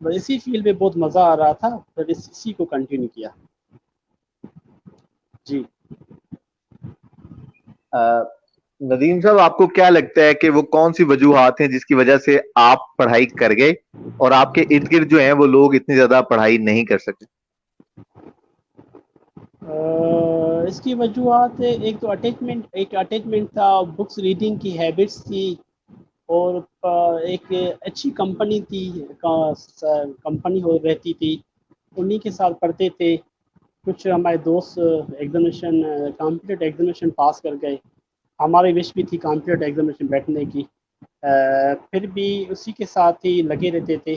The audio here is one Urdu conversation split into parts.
بس اسی فیلڈ میں بہت مزہ آ رہا تھا، پھر اسی کو کنٹینیو کیا. جی ندیم صاحب، آپ کو کیا لگتا ہے کہ وہ کون سی وجوہات ہیں جس کی وجہ سے آپ پڑھائی کر گئے اور آپ کے ارد گرد جو ہیں وہ لوگ اتنی زیادہ پڑھائی نہیں کر سکے؟ اس کی وجوہات ایک تو اٹیچمنٹ تھا، بکس ریڈنگ کی ہیبٹس تھی، اور ایک اچھی کمپنی تھی، کمپنی ہو رہتی تھی، انہی کے ساتھ پڑھتے تھے. کچھ ہمارے دوست ایگزامینیشن کمپیٹیٹیو ایگزامینیشن پاس کر گئے، ہماری وش بھی تھی کمپیٹیٹیو ایگزامینیشن بیٹھنے کی، پھر بھی اسی کے ساتھ ہی لگے رہتے تھے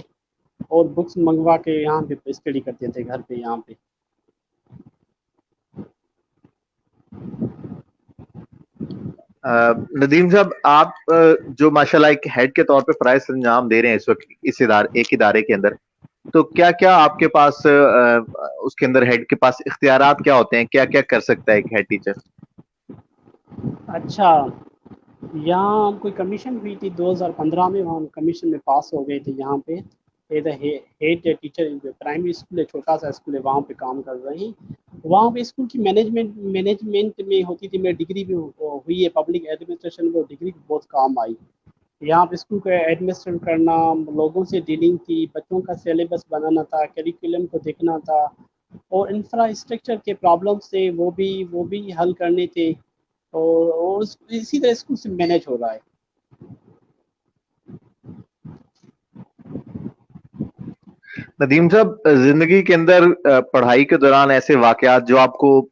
اور بکس منگوا کے یہاں پہ اسٹڈی کرتے تھے گھر پہ یہاں پہ. ندیم صاحب، آپ جو ماشاءاللہ ایک ہیڈ کے طور پہ فرائض انجام دے رہے ہیں اس وقت اس ایک ادارے کے اندر، تو کیا کیا آپ کے پاس اس کے اندر ہیڈ کے پاس اختیارات کیا ہوتے ہیں؟ کیا کیا کر سکتا ہے ایک ہیڈ ٹیچر؟ اچھا، یہاں ہم کوئی کمیشن ہوئی تھی 2015 میں، وہاں ہم کمیشن میں پاس ہو گئے تھے. یہاں پہ ہیڈ ٹیچر پرائمری اسکول ہے، چھوٹا سا اسکول ہے، وہاں پہ کام کر رہے ہیں. وہاں پہ اسکول کی مینجمنٹ میں ہوتی تھی. میری ڈگری بھی ہوئی ہے پبلک ایڈمنسٹریشن میں، ڈگری بھی بہت کام آئی. یہاں پہ اسکول کو ایڈمنسٹریٹ کرنا، لوگوں سے ڈیلنگ تھی، بچوں کا سلیبس بنانا تھا، کریکولم کو دیکھنا تھا، اور انفراسٹرکچر کے پرابلمس تھے وہ بھی حل کرنے تھے، اور اسی طرح اسکول سے مینیج ہو رہا ہے. ندیم صاحب، زندگی کے اندر پڑھائی کے دوران ایسے واقعات جو آپ کو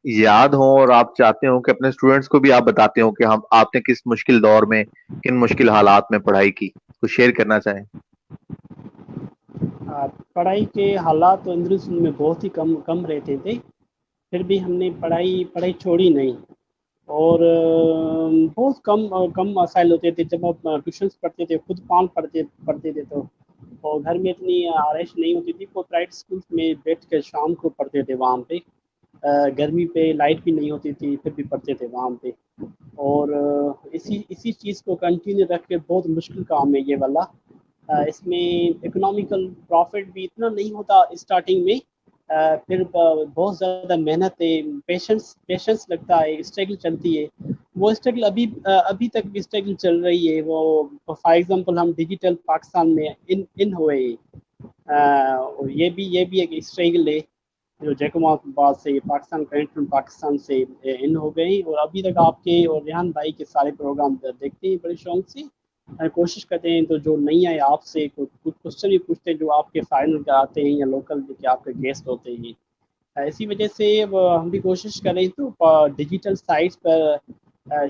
یاد ہوں اور آپ چاہتے ہوں کہ اپنے اسٹوڈنٹس کو بھی آپ بتاتے ہوں کہ آپ نے کس مشکل دور میں، کن مشکل حالات میں پڑھائی کی، کچھ شیئر کرنا چاہیں؟ پڑھائی کے حالات تو اندرون میں بہت ہی کم رہتے تھے، پھر بھی ہم نے پڑھائی چھوڑی نہیں. اور بہت کم مسائل ہوتے تھے جب آپ ٹیوشنس پڑھتے تھے، خود کام پڑھتے تھے تو، اور گھر میں اتنی آرائش نہیں ہوتی تھی. وہ پرائیویٹ اسکول میں بیٹھ کے شام کو پڑھتے تھے وہاں پہ، گرمی پہ لائٹ بھی نہیں ہوتی تھی، پھر بھی پڑھتے تھے وہاں پہ. اور اسی چیز کو کنٹینیو رکھ کے بہت مشکل کام ہے یہ والا. اس میں اکنامیکل پروفٹ بھی اتنا نہیں ہوتا اسٹارٹنگ میں، پھر بہت زیادہ محنت ہے، پیشنس لگتا ہے، اسٹرگل چلتی ہے. وہ اسٹرگل ابھی تک بھی اسٹرگل چل رہی ہے. وہ فار ایگزامپل ہم ڈیجیٹل پاکستان میں ان ہوئے، اور یہ بھی ایک اسٹرگل ہے جو جیکوما بعد سے پاکستان کنیکٹ پاکستان سے ان ہو گئی. اور ابھی تک آپ کے اور ریحان بھائی کے سارے پروگرام دیکھتے ہیں بڑے شوق سے، کوشش کرتے ہیں. تو جو نہیں آئے آپ سے کچھ کوشچن بھی پوچھتے ہیں جو آپ کے فائنل کے آتے ہیں یا لوکل کے آپ کے گیسٹ ہوتے ہیں. اسی وجہ سے ہم بھی کوشش کریں تو ڈیجیٹل سائٹس پر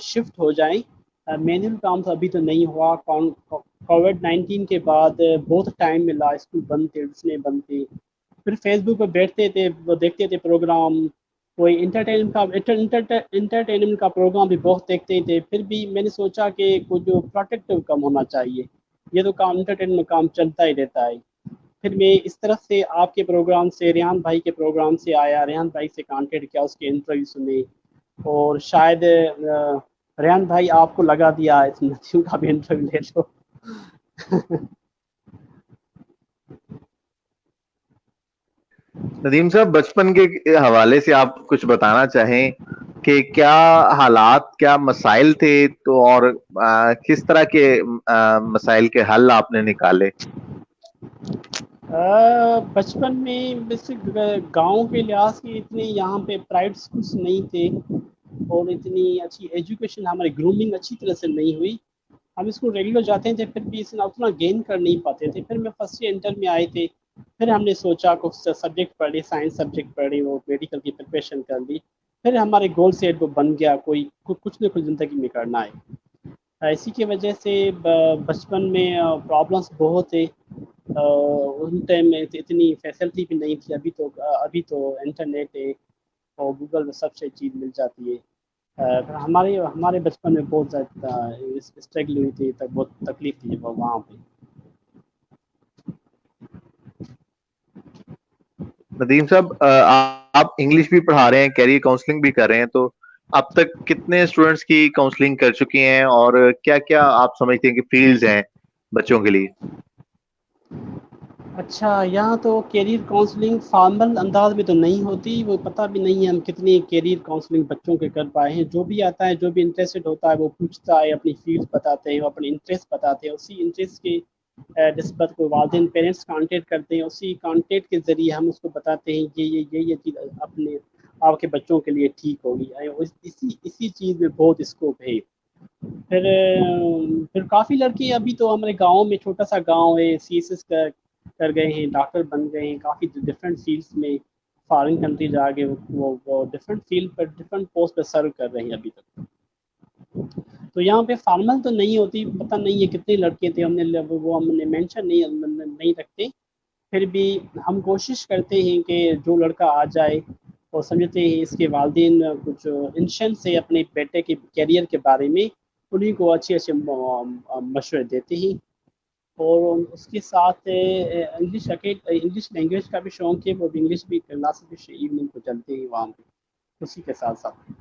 شفٹ ہو جائیں. مینول کام تو ابھی تو نہیں ہوا. کووڈ-19 کے بعد بہت ٹائم ملا، اسکول بند تھے، ڈسنے بند تھے. پھر فیس بک پہ بیٹھتے تھے، وہ دیکھتے تھے پروگرام، کوئی انٹرٹینمنٹ کا پروگرام بھی بہت دیکھتے تھے. پھر بھی میں نے سوچا کہ کچھ جو پروٹیکٹیو کم ہونا چاہیے، یہ تو کام انٹرٹینمنٹ کام چلتا ہی رہتا ہے. پھر میں اس طرف سے آپ کے پروگرام سے، ریحان بھائی کے پروگرام سے آیا، ریحان بھائی سے کانٹیکٹ کیا، اس کے انٹرویو سنے، اور شاید ریحان بھائی آپ کو لگا دیا اس ندیم کا بھی انٹرویو لے لو. ندیم صاحب، بچپن کے حوالے سے آپ کچھ بتانا چاہیں کہ کیا حالات، کیا مسائل تھے، تو اور کس طرح کے مسائل کے حل آپ نے نکالے؟ بچپن میں بیسک گاؤں کے لحاظ سے اتنے یہاں پہ پرائیویٹ اسکولس نہیں تھے، اور اتنی اچھی ایجوکیشن، ہماری گرومنگ اچھی طرح سے نہیں ہوئی. ہم اسکول ریگولر جاتے تھے، پھر بھی اتنا گین کر نہیں پاتے تھے. پھر میں فرسٹ ایئر انٹر میں آئے تھے، پھر ہم نے سوچا کچھ سبجیکٹ پڑھ لی، سائنس سبجیکٹ پڑھی، وہ میڈیکل کی پریپریشن کر لی. پھر ہمارے گول سیٹ وہ بن گیا، کچھ نہ کچھ زندگی میں کرنا ہے. اسی کی وجہ سے بچپن میں پرابلمس بہت ہے. ان ٹائم میں اتنی فیسلٹی بھی نہیں تھی. ابھی تو انٹرنیٹ ہے اور گوگل میں سب سے چیز مل جاتی ہے. ہمارے بچپن میں بہت زیادہ اسٹرگل ہوئی تھی، تب بہت تکلیف تھی وہاں پہ. ندیم صاحب، آپ انگلش بھی پڑھا رہے ہیں، کیریئر کاؤنسلنگ بھی کر رہے ہیں، تو اب تک کتنے اسٹوڈنٹس کی کاؤنسلنگ کر چکے ہیں، اور کیا کیا آپ سمجھتے ہیں کہ فیلڈز ہیں بچوں کے لیے؟ اچھا، یہاں تو کیریئر کاؤنسلنگ فارمل انداز میں تو نہیں ہوتی، وہ پتہ بھی نہیں ہے ہم کتنی کیریئر کاؤنسلنگ بچوں کے کر پائے ہیں. جو بھی آتا ہے، جو بھی انٹرسٹڈ ہوتا ہے وہ پوچھتا ہے، اپنی فیلڈ بتاتے ہیں، وہ اپنے انٹرسٹ بتاتے ہیں، اسی انٹرسٹ کے نسبت کو والدین پیرنٹس کانٹیکٹ کرتے ہیں، اسی کانٹیکٹ کے ذریعے ہم اس کو بتاتے ہیں کہ یہ چیز اپنے آپ کے بچوں کے لیے ٹھیک ہوگی. اسی چیز میں بہت اسکوپ ہے. پھر کافی لڑکے ابھی تو ہمارے گاؤں میں، چھوٹا سا گاؤں ہے، سی ایس ایس کر گئے ہیں، ڈاکٹر بن گئے ہیں، کافی ڈفرینٹ فیلڈس میں فارن کنٹری جا کے وہ ڈفرینٹ فیلڈ پر ڈفرینٹ پوسٹ پہ سرو کر رہے ہیں ابھی تک. تو یہاں پہ فارمل تو نہیں ہوتی، پتہ نہیں ہے کتنے لڑکے تھے، ہم نے مینشن نہیں رکھتے. پھر بھی ہم کوشش کرتے ہیں کہ جو لڑکا آ جائے اور سمجھتے ہیں اس کے والدین کچھ انشن سے اپنے بیٹے کے کیریئر کے بارے میں انہیں کو اچھے مشورے دیتے ہیں. اور اس کے ساتھ انگلش لینگویج کا بھی شوق ہے، وہ بھی انگلش بھی کلاس بھی ایوننگ کو چلتے ہیں وہاں پہ. اسی کے ساتھ ساتھ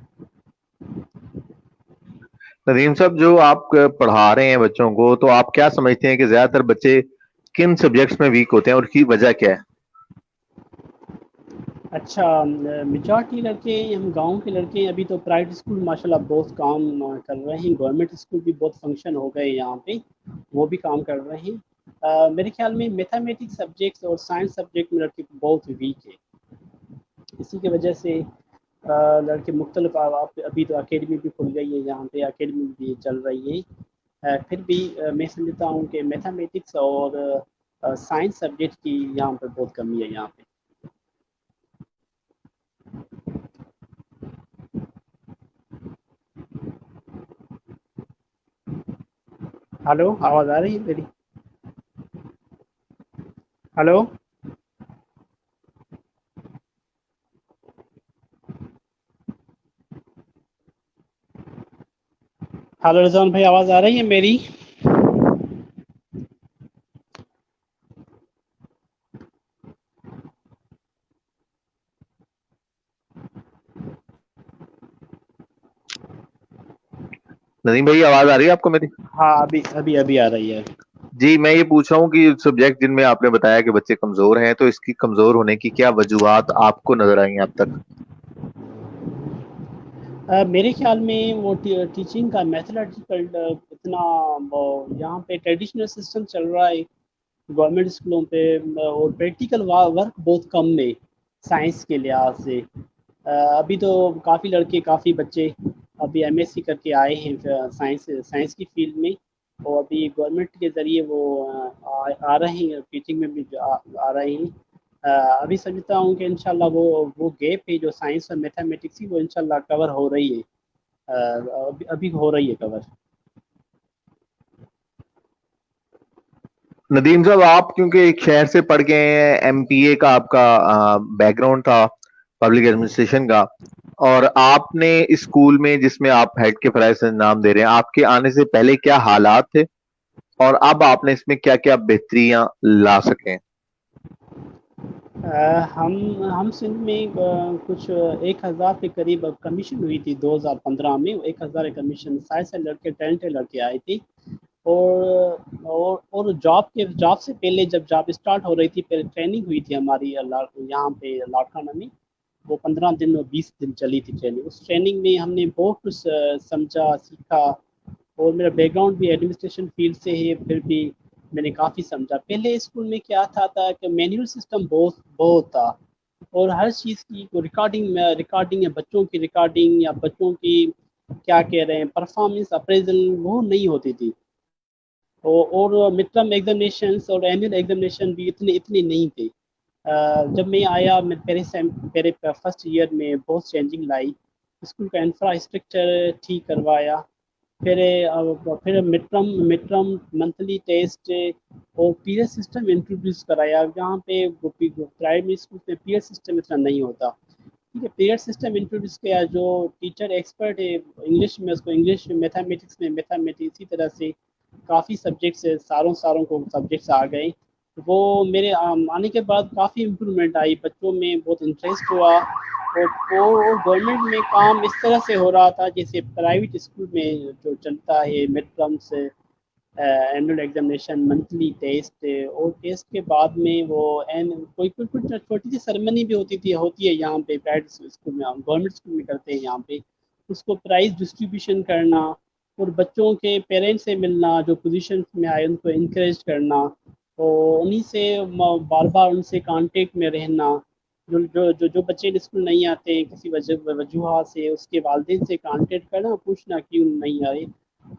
ندیم صاحب، جو آپ پڑھا رہے ہیں بچوں کو، تو آپ کیا سمجھتے ہیں کہ زیادہ تر بچے کن سبجیکٹس میں ویک ہوتے ہیں اور اس کی وجہ کیا ہے؟ اچھا، میجارٹی لڑکے، ہم گاؤں کے لڑکے ابھی تو پرائیویٹ اسکول ماشاءاللہ بہت کام کر رہے ہیں، گورنمنٹ اسکول بھی بہت فنکشن ہو گئے یہاں پہ، وہ بھی کام کر رہے ہیں. میرے خیال میں میتھمیٹکس سبجیکٹس اور سائنس سبجیکٹ میں لڑکے بہت ویک ہے. اسی کی وجہ سے لڑکے مختلف، ابھی تو اکیڈمی بھی کھل گئی ہے یہاں پہ، اکیڈمی بھی چل رہی ہے. پھر بھی میں سمجھتا ہوں کہ میتھمیٹکس اور سائنس سبجیکٹ کی یہاں پہ بہت کمی ہے یہاں پہ. ہلو، آواز آ رہی ہے میری؟ ہلو ہلو رضوان بھائی، آواز آ رہی ہے میری؟ ندیم بھائی، آواز آ رہی ہے آپ کو میری؟ ہاں، ابھی آ رہی ہے. جی، میں یہ پوچھ رہا ہوں کہ سبجیکٹ جن میں آپ نے بتایا کہ بچے کمزور ہیں، تو اس کی کمزور ہونے کی کیا وجوہات آپ کو نظر آئی ہیں اب تک؟ میرے خیال میں وہ ٹیچنگ کا میتھڈیکل اتنا یہاں پہ ٹریڈیشنل سسٹم چل رہا ہے گورنمنٹ اسکولوں پہ، اور پریکٹیکل ورک بہت کم ہے سائنس کے لحاظ سے. ابھی تو کافی لڑکے، کافی بچے ابھی ایم ایس سی کر کے آئے ہیں سائنس کی فیلڈ میں، اور ابھی گورنمنٹ کے ذریعے وہ آ رہے ہیں، ٹیچنگ میں بھی آ رہے ہیں. ابھی سمجھتا ہوں کہ انشاءاللہ وہ گیپ ہے جو سائنس اور میتھمیٹکس کی، وہ انشاءاللہ کور ہو رہی ہے، ابھی ہو رہی ہے کور. ندیم صاحب، آپ کیونکہ ایک شہر سے پڑھ گئے ہیں، ایم پی اے کا آپ کا بیک گراؤنڈ تھا، پبلک ایڈمنسٹریشن کا، اور آپ نے اسکول میں جس میں آپ ہیڈ کے فرائض سے نام دے رہے ہیں، آپ کے آنے سے پہلے کیا حالات تھے اور اب آپ نے اس میں کیا کیا بہتریاں لا سکیں؟ ہم سندھ میں کچھ 1,000 کے قریب کمیشن ہوئی تھی 2015 میں. 1,000 کمیشن، سائے لڑکے، ٹیلنٹڈ لڑکے آئے تھے. اور جاب سے پہلے، جب جاب اسٹارٹ ہو رہی تھی، پہلے ٹریننگ ہوئی تھی ہماری یہاں پہ لاڑکانہ میں. وہ 15 دن اور 20 دن چلی تھی ٹریننگ. اس ٹریننگ میں ہم نے بہت کچھ سمجھا، سیکھا. اور میرا بیک گراؤنڈ بھی ایڈمنسٹریشن فیلڈ سے ہے، پھر بھی میں نے کافی سمجھا. پہلے اسکول میں کیا تھا کہ مینول سسٹم بہت تھا، اور ہر چیز کی ریکارڈنگ یا بچوں کی ریکارڈنگ، یا بچوں کی کیا کہہ رہے ہیں پرفارمنس اپریزل وہ نہیں ہوتی تھی. اور مڈ ٹرم ایگزامینیشنس اور اینول ایگزامینیشن بھی اتنے نہیں تھے. جب میں آیا، میرے فرسٹ ایئر میں بہت چینجنگ لائی. اسکول کا انفراسٹرکچر ٹھیک کروایا. پھر مڈ ٹرم منتھلی ٹیسٹ اور پیئر سسٹم انٹروڈیوس کرایا. جہاں پہ پرائمری اسکول میں پیئر سسٹم اتنا نہیں ہوتا. ٹھیک ہے، پیئر سسٹم انٹروڈیوس کیا. جو ٹیچر ایکسپرٹ ہے انگلش میں، اس کو انگلش، میتھمیٹکس میں میتھمیٹکس، اسی طرح سے کافی سبجیکٹس، ساروں کو سبجیکٹس آ گئے. وہ میرے آنے کے بعد کافی امپرومنٹ آئی، بچوں میں بہت انٹرسٹ ہوا. اور گورنمنٹ میں کام اس طرح سے ہو رہا تھا جیسے پرائیویٹ اسکول میں جو چلتا ہے. مڈ ٹرم سے اینول ایگزامینیشن، منتھلی ٹیسٹ، اور ٹیسٹ کے بعد میں وہ کوئی کچھ چھوٹی سی سرمنی بھی ہوتی ہے یہاں پہ پرائیویٹ اسکول میں، گورنمنٹ اسکول میں کرتے ہیں یہاں پہ، اس کو پرائز ڈسٹریبیوشن کرنا اور بچوں کے پیرنٹس سے ملنا جو پوزیشن میں آئے ان کو انکریج کرنا، اور انہیں سے بار بار ان سے کانٹیکٹ میں رہنا، جو بچے اسکول نہیں آتے ہیں کسی وجوہات سے، اس کے والدین سے کانٹیکٹ کرنا، پوچھنا کیوں نہیں آئے،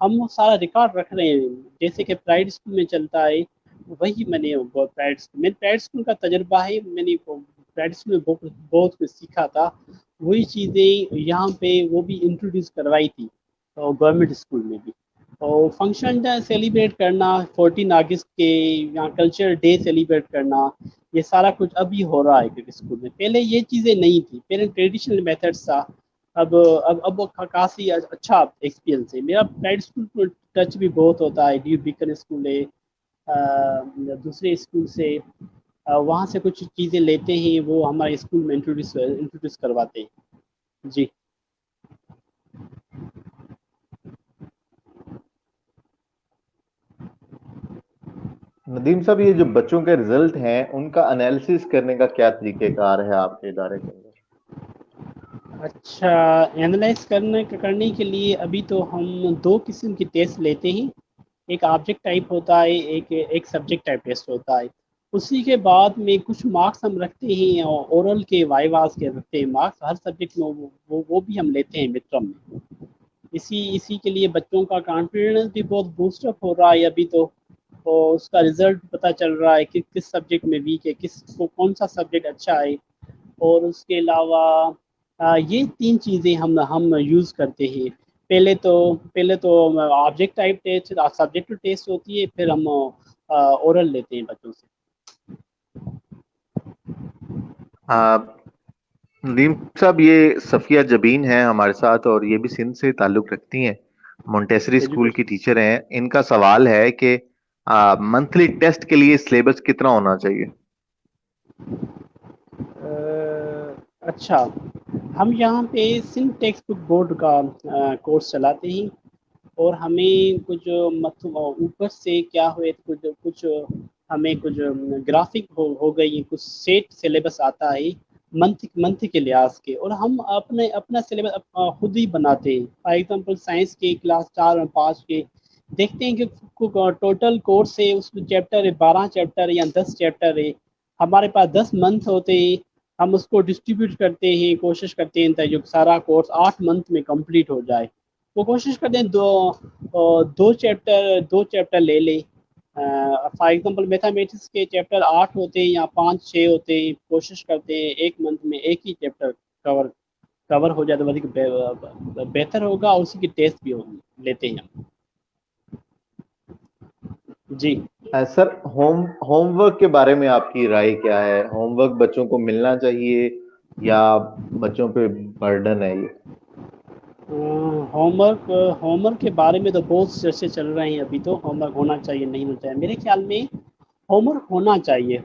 ہم وہ سارا ریکارڈ رکھ رہے ہیں جیسے کہ پرائیویٹ اسکول میں چلتا ہے، وہی میں نے پرائیویٹ اسکول کا تجربہ ہے، میں نے پرائیویٹ اسکول میں بہت کچھ سیکھا تھا، وہی چیزیں یہاں پہ وہ بھی انٹروڈیوس کروائی تھی گورنمنٹ اسکول میں بھی، اور فنکشن سیلیبریٹ کرنا 14 اگست کے، یہاں کلچر ڈے سیلیبریٹ کرنا، یہ سارا کچھ ابھی ہو رہا ہے کیونکہ اسکول میں، پہلے یہ چیزیں نہیں تھی، پہلے ٹریڈیشنل میتھڈس تھا، اب وہ کافی اچھا ایکسپیرینس ہے میرا، پرائیویٹ اسکول کو ٹچ بھی بہت ہوتا ہے، ڈیو بیکن اسکول ہے، دوسرے اسکول سے وہاں سے کچھ چیزیں لیتے ہیں، وہ ہمارے اسکول میں انٹروڈیوس کرواتے ہیں جی۔ ندیم صاحب، یہ جو بچوں کے رزلٹ ہیں ان کا انالیسس کرنے کا کیا طریقہ کار ہے آپ کے ادارے کے اندر؟ اچھا، اینالائز کرنے کے لیے ابھی تو ہم 2 قسم کی ٹیسٹ لیتے ہیں، ایک آبجیکٹ ٹائپ ہوتا ہے، ایک سبجیکٹ ٹائپ ٹیسٹ ہوتا ہے، اسی کے بعد میں کچھ مارکس ہم رکھتے ہیں، اورل کے وائواز کے رکھتے ہیں مارکس ہر سبجیکٹ میں، وہ بھی ہم لیتے ہیں مڈ ٹرم میں، اسی کے لیے بچوں کا کانفیڈنس بھی بہت بوسٹ اپ ہو رہا ہے ابھی تو، اور اس کا رزلٹ پتہ چل رہا ہے کہ کس سبجیکٹ میں ویک ہے، کس کو کون سا سبجیکٹ اچھا ہے، اور اس کے علاوہ یہ 3 چیزیں ہم یوز کرتے ہیں، پہلے تو object type test, subject test ہوتی ہے، پھر ہم اورل لیتے ہیں بچوں سے۔ ندیم صاحب، یہ صفیہ جبین ہیں ہمارے ساتھ اور یہ بھی سندھ سے تعلق رکھتی ہیں، مونٹیسری اسکول کی ایجوکیشن ٹیچر ہیں، ان کا سوال ہے کہ منتھلی ٹیسٹ کے لیے سلیبس کتنا ہونا چاہیے؟ اچھا، ہم یہاں پہ سندھ ٹیکسٹ بک بورڈ کا کورس چلاتے ہیں، اور ہمیں کچھ اوپر سے کیا ہوئے کچھ ہمیں کچھ گرافک ہو گئی، کچھ سیٹ سلیبس آتا ہے منتھ کے لحاظ کے، اور ہم اپنا سلیبس خود ہی بناتے ہیں، فار ایگزامپل سائنس کے کلاس 4 اور 5 کے دیکھتے ہیں کہ ٹوٹل کورس ہے، اس میں چیپٹر ہے 12 چیپٹر یا 10 چیپٹر ہے، ہمارے پاس 10 منتھ ہوتے ہیں، ہم اس کو ڈسٹریبیوٹ کرتے ہیں، کوشش کرتے ہیں تاکہ سارا کورس 8 منتھ میں کمپلیٹ ہو جائے، وہ کوشش کرتے ہیں دو چیپٹر لے لیں، فار ایگزامپل میتھمیٹکس کے چیپٹر 8 ہوتے ہیں یا 5-6 ہوتے ہیں، کوشش کرتے ہیں ایک منتھ میں ایک ہی چیپٹر کور ہو جائے تو بہتر ہوگا، اور اسی کی ٹیسٹ بھی لیتے ہیں ہم جی۔ سر، ہوم ورک کے بارے میں آپ کی رائے کیا ہے؟ ہوم ورک بچوں کو ملنا چاہیے یا بچوں پہ برڈن ہے یہ؟ ہوم ورک کے بارے میں تو بہت چرچے چل رہے ہیں ابھی، تو ہوم ورک ہونا چاہیے نہیں ہونا چاہیے، میرے خیال میں ہوم ورک ہونا چاہیے،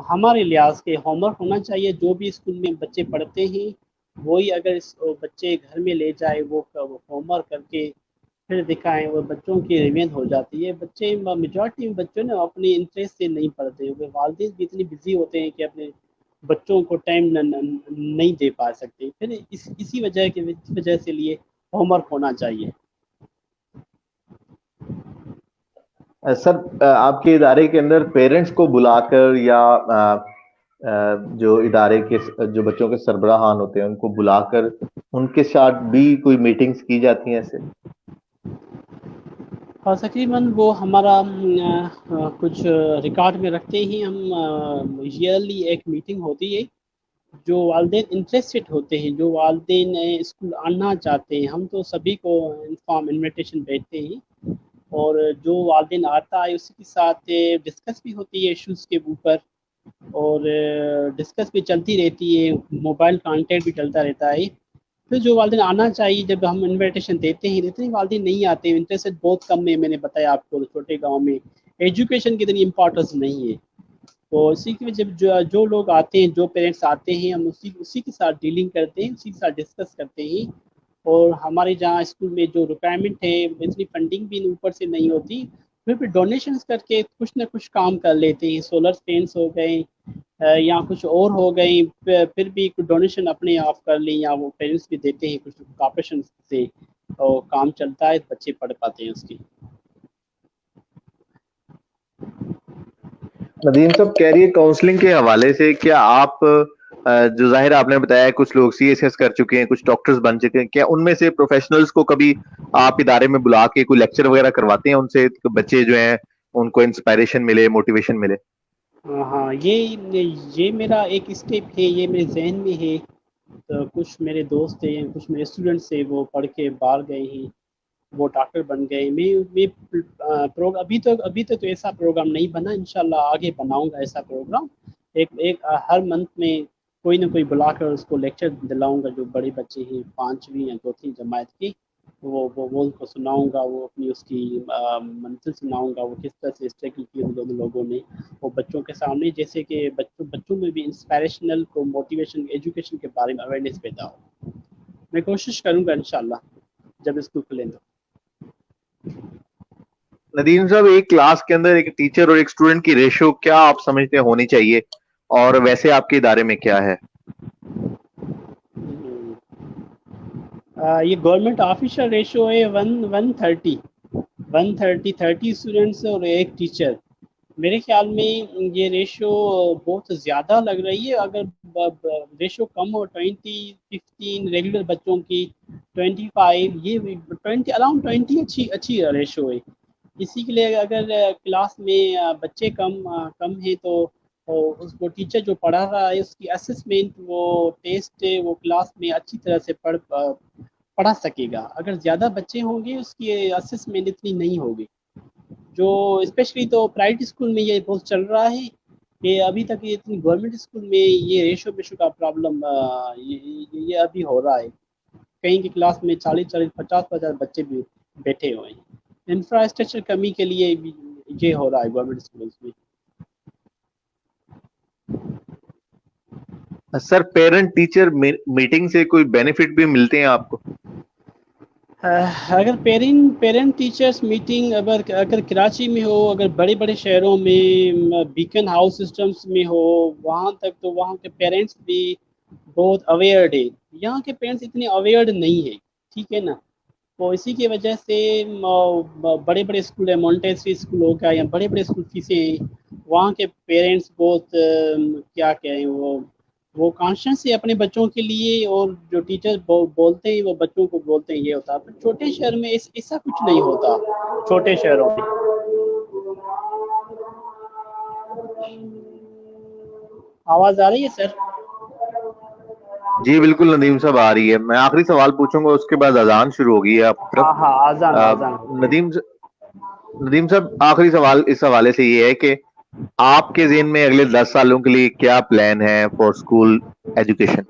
ہمارے لحاظ کے ہوم ورک ہونا چاہیے، جو بھی اسکول میں بچے پڑھتے ہیں وہی اگر بچے گھر میں لے جائے، وہ ہوم ورک کر کے پھر دکھائیں، وہ بچوں کی ریوینت ہو جاتی ہے، بچے میجورٹی بچوں نے اپنے انٹرسٹ سے نہیں پڑھتے، وہ والدین بھی اتنی بزی ہوتے ہیں کہ اپنے بچوں کو ٹائم نہیں دے پا سکتے، پھر اسی وجہ سے لیے ہوم ورک ہونا چاہیے۔ سر، آپ کے ادارے کے اندر پیرنٹس کو بلا کر یا جو ادارے کے جو بچوں کے سربراہان ہوتے ہیں ان کو بلا کر ان کے ساتھ بھی کوئی میٹنگز کی جاتی ہیں ایسے؟ اور تقریباً وہ ہمارا کچھ ریکارڈ میں رکھتے ہی ہم، ایئرلی ایک میٹنگ ہوتی ہے، جو والدین انٹرسٹڈ ہوتے ہیں، جو والدین اسکول آنا چاہتے ہیں، ہم تو سبھی کو انویٹیشن بھیجتے ہیں، اور جو والدین آتا ہے اسی کے ساتھ ڈسکس بھی ہوتی ہے ایشوز کے اوپر، اور ڈسکس بھی چلتی رہتی ہے، موبائل کانٹیکٹ بھی چلتا رہتا ہے، پھر جو والدین آنا چاہیے جب ہم انویٹیشن دیتے ہیں، اتنے والدین نہیں آتے، انٹرسٹ بہت کم ہے، میں نے بتایا آپ کو چھوٹے گاؤں میں ایجوکیشن کی اتنی امپورٹنس نہیں ہے، تو اسی کی وجہ جو لوگ آتے ہیں، جو پیرنٹس آتے ہیں، ہم اسی کے ساتھ ڈیلنگ کرتے ہیں، اسی کے ساتھ ڈسکس کرتے ہیں، اور ہمارے جہاں اسکول میں جو ریکوائرمنٹ ہے اتنی فنڈنگ بھی اوپر سے نہیں ہوتی، پھر ڈونیشنس کر کے کچھ نہ کچھ کام کر لیتے ہیں، سولر پینس ہو گئے یا کچھ اور ہو گئی، پھر بھی ڈونیشن اپنے آپ کر لیں یا وہ پیرنٹس بھی دیتے ہیں کچھ کارپوریشن سے، اور کام چلتا ہے، بچے پڑھ پاتے ہیں اس کی۔ ندیم صاحب کہہ رہی ہے کاؤنسلنگ کے حوالے سے کیا آپ جو ظاہر آپ نے بتایا کچھ لوگ سی ایس ایس کر چکے ہیں، کچھ ڈاکٹرز بن چکے ہیں، کیا ان میں سے پروفیشنلز کو کبھی آپ ادارے میں بلا کے کوئی لیکچر وغیرہ کرواتے ہیں ان سے، بچے جو ہیں ان کو انسپائریشن ملے، موٹیویشن ملے؟ ہاں، یہ میرا ایک اسٹیپ ہے، یہ میرے ذہن میں ہے۔ تو کچھ میرے دوست ہیں، کچھ میرے اسٹوڈنٹس ہیں، وہ پڑھ کے باہر گئے ہیں، وہ ڈاکٹر بن گئے۔ میں ابھی تک تو ایسا پروگرام نہیں بنا، انشاءاللہ آگے بناؤں گا ایسا پروگرام۔ ایک ہر منتھ میں کوئی نہ کوئی بلا کر اس کو لیکچر دلاؤں گا، جو بڑے بچے ہیں 5ویں یا 2 جماعت کی، وہ ان کو سناؤں گا، وہ اپنی اس کی منزل سناؤں گا، وہ کس طرح سے اسٹرگل کی ان دونوں لوگوں نے، وہ بچوں کے سامنے، جیسے کہ بچوں میں بھی انسپائریشنل کو موٹیویشن ایجوکیشن کے بارے میں اویئرنیس پیدا ہو۔ میں کوشش کروں گا انشاءاللہ جب اسکول کھلیں تو۔ ندیم صاحب ایک کلاس کے اندر ایک ٹیچر اور ایک اسٹوڈنٹ کی ریشو کیا آپ سمجھتے ہیں ہونی چاہیے، اور ویسے آپ کے ادارے میں کیا ہے؟ یہ گورنمنٹ آفیشل ریشو ہے 1:30 اسٹوڈنٹس اور ایک ٹیچر۔ میرے خیال میں یہ ریشو بہت زیادہ لگ رہی ہے۔ اگر ریشو کم ہو، 20-15 ریگولر بچوں کی، 25، یہ 20 اراؤنڈ 20 اچھی ریشو ہے۔ اسی کے لیے اگر کلاس میں بچے کم ہیں تو اس کو ٹیچر جو پڑھا رہا ہے اس کی اسسمنٹ، وہ ٹیسٹ وہ کلاس میں اچھی طرح سے پڑھا سکے گا۔ اگر زیادہ بچے ہوں گے اس کی اسسمنٹ اتنی نہیں ہوگی، جو اسپیشلی تو پرائیویٹ اسکول میں یہ بہت چل رہا ہے کہ ابھی تک یہ اتنی گورنمنٹ اسکول میں یہ ریشو کا پرابلم یہ ابھی ہو رہا ہے۔ کہیں کی کلاس میں 40 50 بچے بھی بیٹھے ہوئے ہیں۔ انفراسٹرکچر کمی کے لیے یہ ہو رہا ہے گورنمنٹ اسکولس میں۔ سر پیرنٹ ٹیچر میٹنگ سے کوئی بینیفٹ بھی ملتے ہیں آپ کو؟ اگر پیرنٹ ٹیچرس میٹنگ اگر کراچی میں ہو، اگر بڑے بڑے شہروں میں بیکن ہاؤس سسٹمس میں ہو، وہاں تک تو وہاں کے پیرنٹس بھی بہت اویئرڈ ہے۔ یہاں کے پیرنٹس اتنے اویئرڈ نہیں ہے، ٹھیک ہے نا؟ تو اسی کی وجہ سے بڑے بڑے اسکول ہیں، مونٹیسری اسکول ہو گیا یا بڑے بڑے اسکول فیسیں ہیں، وہاں کے پیرنٹس بہت کیا کہیں، وہ کانشیس ہے اپنے بچوں کے لیے، اور جو ٹیچر بولتے ہیں وہ بچوں کو بولتے ہیں، یہ ہوتا ہے۔ چھوٹے شہر میں ایسا کچھ نہیں ہوتا، چھوٹے شہروں میں۔ آواز آ رہی ہے سر؟ جی بالکل ندیم صاحب آ رہی ہے۔ میں آخری سوال پوچھوں گا، اس کے بعد اذان شروع ہوگی ہے آپ کی طرف۔ ہاں آزان ندیم صاحب آخری سوال اس حوالے سے یہ ہے کہ آپ کے ذہن میں اگلے 10 سالوں کے لیے کیا پلان ہے for school education?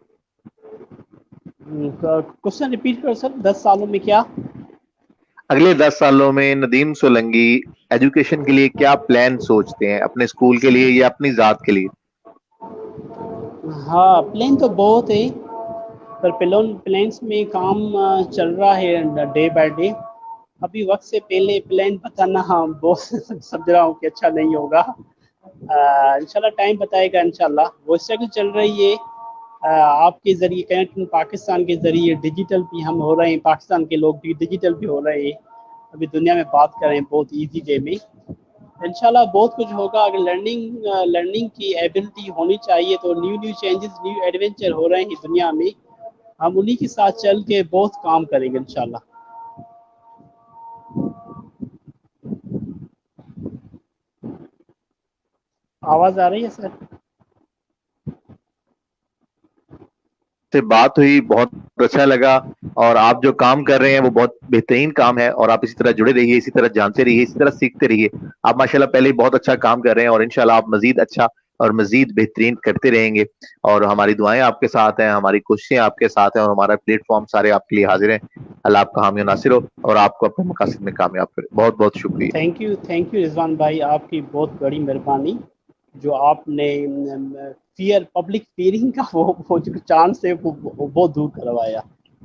Question repeat کرو سر، 10 سالوں میں کیا؟ اگلے 10 سالوں میں ندیم سولنگی ایجوکیشن کے لیے کیا پلان سوچتے ہیں، اپنے اسکول کے لیے یا اپنی ذات کے لیے؟ ہاں پلان تو بہت ہے، پر پلانس میں کام چل رہا ہے ڈے بائی ڈے۔ ابھی وقت سے پہلے پلان بتانا بہت سمجھ رہا ہوں کہ اچھا نہیں ہوگا۔ انشاءاللہ ٹائم بتائے گا انشاءاللہ۔ وہ اسٹرگل چل رہی ہے آپ کے ذریعے، کنیکٹ پاکستان کے ذریعے ڈیجیٹل بھی ہم ہو رہے ہیں، پاکستان کے لوگ بھی ڈیجیٹل بھی ہو رہے ہیں، ابھی دنیا میں بات کریں بہت ایزی وے میں۔ انشاءاللہ بہت کچھ ہوگا۔ اگر لرننگ کی ایبلٹی ہونی چاہیے تو نیو چینجز، نیو ایڈونچر ہو رہے ہیں دنیا میں، ہم انہی کے ساتھ چل کے بہت کام کریں گے انشاءاللہ۔ آواز آ رہی ہے سر؟ سے بات ہوئی، بہت اچھا لگا، اور آپ جو کام کر رہے ہیں وہ بہت بہترین کام ہے، اور آپ اسی طرح جڑے رہیے، اسی طرح جانتے رہیے، اسی طرح سیکھتے رہیے۔ آپ ماشاءاللہ پہلے ہی بہت اچھا کام کر رہے ہیں، اور انشاءاللہ آپ مزید اچھا اور مزید بہترین کرتے رہیں گے، اور ہماری دعائیں آپ کے ساتھ ہیں، ہماری کوششیں آپ کے ساتھ ہیں، اور ہمارا پلیٹ فارم سارے آپ کے لیے حاضر ہیں۔ اللہ آپ کا حامی و ناصر ہو، اور آپ کو اپنے مقاصد میں کامیاب کرے۔ بہت بہت شکریہ۔ تھینک یو رضوان بھائی، آپ کی بہت بڑی مہربانی جو آپ نے پبلک فیئرنگ کا وہ جو چانس ہے وہ دور کروایا۔